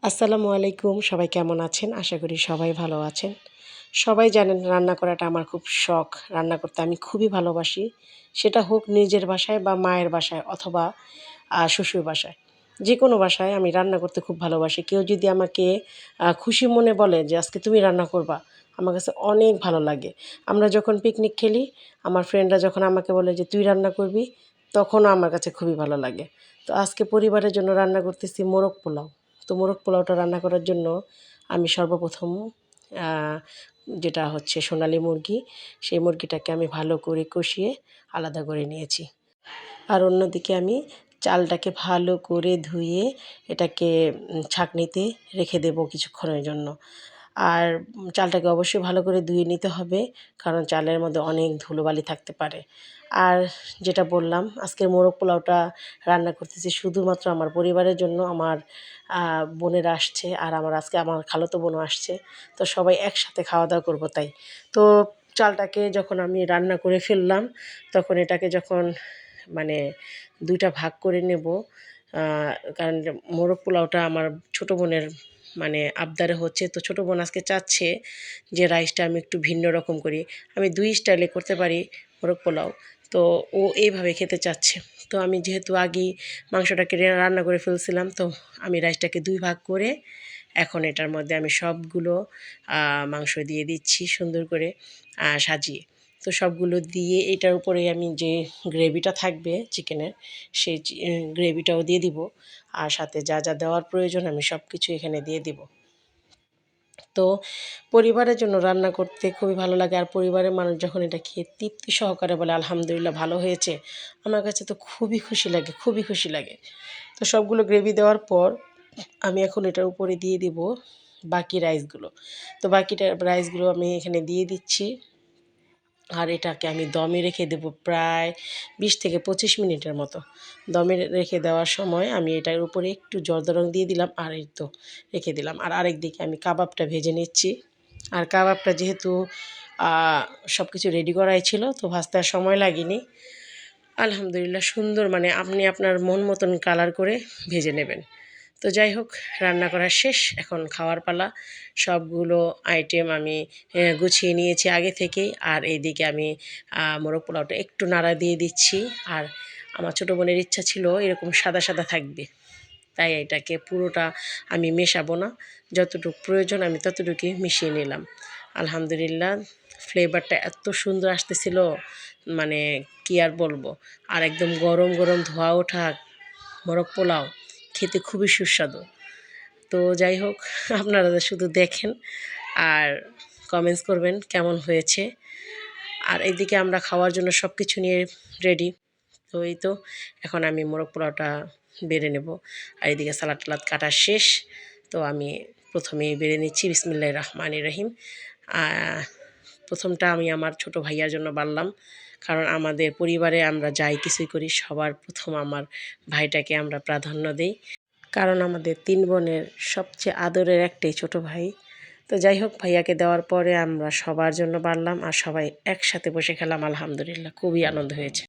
আসসালামু আলাইকুম, সবাই কেমন আছেন? আশা করি সবাই ভালো আছেন। সবাই জানেন রান্না করাটা আমার খুব শখ। রান্না করতে আমি খুবই ভালোবাসি। সেটা হোক নিজের বাসায় বা মায়ের বাসায় অথবা শ্বশুর বাসায়। যেকোনো বাসায় আমি রান্না করতে খুব ভালোবাসি। কেউ যদি আমাকে খুশি মনে বলে যে আজকে তুমি রান্না করবা, আমার কাছে অনেক ভালো লাগে। আমরা যখন পিকনিক খেলি, আমার ফ্রেন্ডরা যখন আমাকে বলে যে তুই রান্না করবি, তখনও আমার কাছে খুবই ভালো লাগে। তো আজকে পরিবারের জন্য রান্না করতেছি মোরগ পোলাও। তো মোরগ পোলাওটা রান্না করার জন্য আমি সর্বপ্রথম আ যেটা হচ্ছে সোনালী মুরগি, সেই মুরগিটাকে আমি ভালো করে কষিয়ে আলাদা করে নিয়েছি। আর অন্যদিকে আমি চালটাকে ভালো করে ধুয়ে এটাকে ছাঁকনিতে রেখে দেবো কিছুক্ষণের জন্য। আর চালটাকে অবশ্যই ভালো করে ধুয়ে নিতে হবে, কারণ চালের মধ্যে অনেক ধুলোবালি থাকতে পারে। আর যেটা বললাম, আজকের মোরগ পোলাওটা রান্না করতেছি শুধুমাত্র আমার পরিবারের জন্য। আমার বোনেরা আসছে আর আজকে আমার খালাতো বোনও আসছে। তো সবাই একসাথে খাওয়া-দাওয়া করব তাই। তো চালটাকে যখন আমি রান্না করে ফেললাম, তখন এটাকে যখন মানে ২ টা ভাগ করে নেব, আ কারণ মোরগ পোলাওটা আমার ছোটো বোনের আবদারে হচ্ছে। তো ছোটো বোন আজকে চাচ্ছে যে রাইসটা আমি একটু ভিন্ন রকম করি। আমি ২ স্টাইলে করতে পারি মোরগ পোলাও। তো ও এইভাবে খেতে চাচ্ছে। তো আমি যেহেতু আগেই মাংসটাকে রান্না করে ফেলছিলাম, তো আমি রাইসটাকে ২ ভাগ করে এখন এটার মধ্যে আমি সবগুলো মাংস দিয়ে দিচ্ছি সুন্দর করে সাজিয়ে। তো সবগুলো দিয়ে এটার উপরে আমি যে গ্রেভিটা থাকবে চিকেনের, সেই গ্রেভিটাও দিয়ে দিব। আর সাথে যা যা দেওয়ার প্রয়োজন আমি সব কিছু এখানে দিয়ে দিব। তো পরিবারের জন্য রান্না করতে খুবই ভালো লাগে। আর পরিবারের মানুষ যখন এটা খেয়ে তৃপ্তি সহকারে বলে আলহামদুলিল্লাহ ভালো হয়েছে, আমার কাছে তো খুবই খুশি লাগে, খুবই খুশি লাগে। তো সবগুলো গ্রেভি দেওয়ার পর আমি এখন এটার উপরে দিয়ে দিব বাকি রাইসগুলো। তো বাকিটা রাইসগুলো আমি এখানে দিয়ে দিচ্ছি। আর এটাকে আমি দমে রেখে দেবো প্রায় ২০ থেকে ২৫ মিনিটের মতো। দমে রেখে দেওয়ার সময় আমি এটার উপরে একটু জর্দা রং দিয়ে দিলাম, আর এই তো রেখে দিলাম। আর আরেক দিকে আমি কাবাবটা ভেজে নিচ্ছি। আর কাবাবটা যেহেতু সব কিছু রেডি করাই ছিল, তো ভাজতে আর সময় লাগেনি। আলহামদুলিল্লাহ সুন্দর, আপনি আপনার মন মতন কালার করে ভেজে নেবেন। তো যাই হোক, রান্না করা শেষ, এখন খাওয়ার পালা। সবগুলো আইটেম আমি গুছিয়ে নিয়েছি আগে থেকেই। আর এইদিকে আমি মোরগ পোলাওটা একটু নাড়া দিয়ে দিচ্ছি। আর আমার ছোটো বোনের ইচ্ছা ছিল এরকম সাদা সাদা থাকবে, তাই এটাকে পুরোটা আমি মেশাবো না, যতটুকু প্রয়োজন আমি ততটুকুই মিশিয়ে নিলাম। আলহামদুলিল্লাহ ফ্লেভারটা এত সুন্দর আসতেছিল, কি আর বলবো। আর একদম গরম গরম ধোয়া ওঠা মোরগ পোলাও খেতে খুবই সুস্বাদু। তো যাই হোক, আপনারা শুধু দেখেন আর কমেন্টস করবেন কেমন হয়েছে। আর এদিকে আমরা খাওয়ার জন্য সব কিছু নিয়ে রেডি। তো এই তো এখন আমি মোরগ পোলাওটা বেড়ে নেব। আর এদিকে সালাদ টালাদ কাটা শেষ। তো আমি প্রথমেই বেড়ে নিচ্ছি বিসমিল্লাহির রহমানির রহিম। প্রথমটা আমি আমার ছোট ভাইয়ার জন্য বাড়লাম, কারণ আমাদের পরিবারে আমরা যাই কিছুই করি সবার প্রথম আমার ভাইটাকে আমরা প্রাধান্য দেই, কারণ আমাদের ৩ বোনের সবচেয়ে আদরের একটাই ছোট ভাই। তো যাই হোক, ভাইয়াকে দেওয়ার পরে আমরা সবার জন্য বাড়লাম আর সবাই একসাথে বসে খেলাম। আলহামদুলিল্লাহ খুবই আনন্দ হয়েছে।